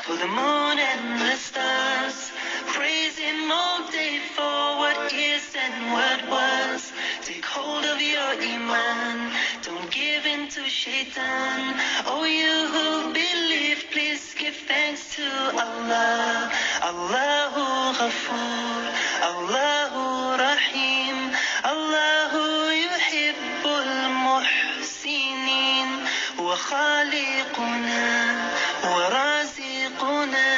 for the moon and the stars. Praise Him all day for what is and what was. Take hold of your iman, don't give in to shaitan. Oh, you who believe, please give thanks to Allah. Allahu Ghafoor, Allahu Rahim, Allahu yuhibbul muhsinin. وخالقنا ورازقنا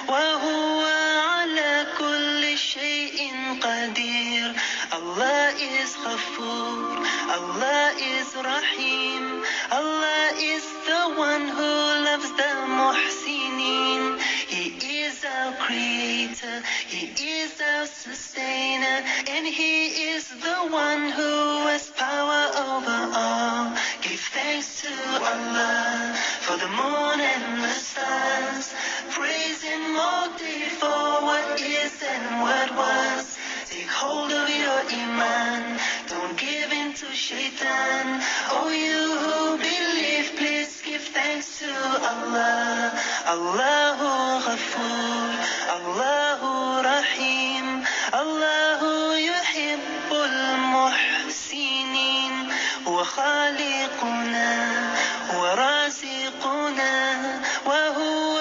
وهو على كل شيء قدير. Allah is Ghafoor, Allah is Rahim, Allah is the one who loves the Muhsinin. He is our creator, He is our sustainer, and He is the one who has power over all. Give thanks to Allah for the moon and the stars. Praise Him all day for what is and what was. Take hold of your iman, don't give in to shaitan. Oh, you who believe, please give thanks to Allah. Allahu Ghafoor, Allahu Rahim, Allahu yuhibbul muhsinin. وخالقنا ورازقنا وهو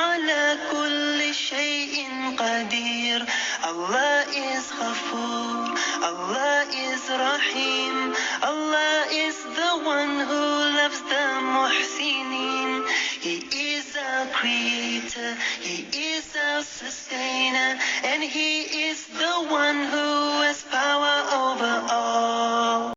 على كل شيء قدير. Allah is Ghafoor, Allah is Rahim, Allah is the one who loves the Muhsinin. He is our creator, He is our sustainer, and He is the one who has power over all.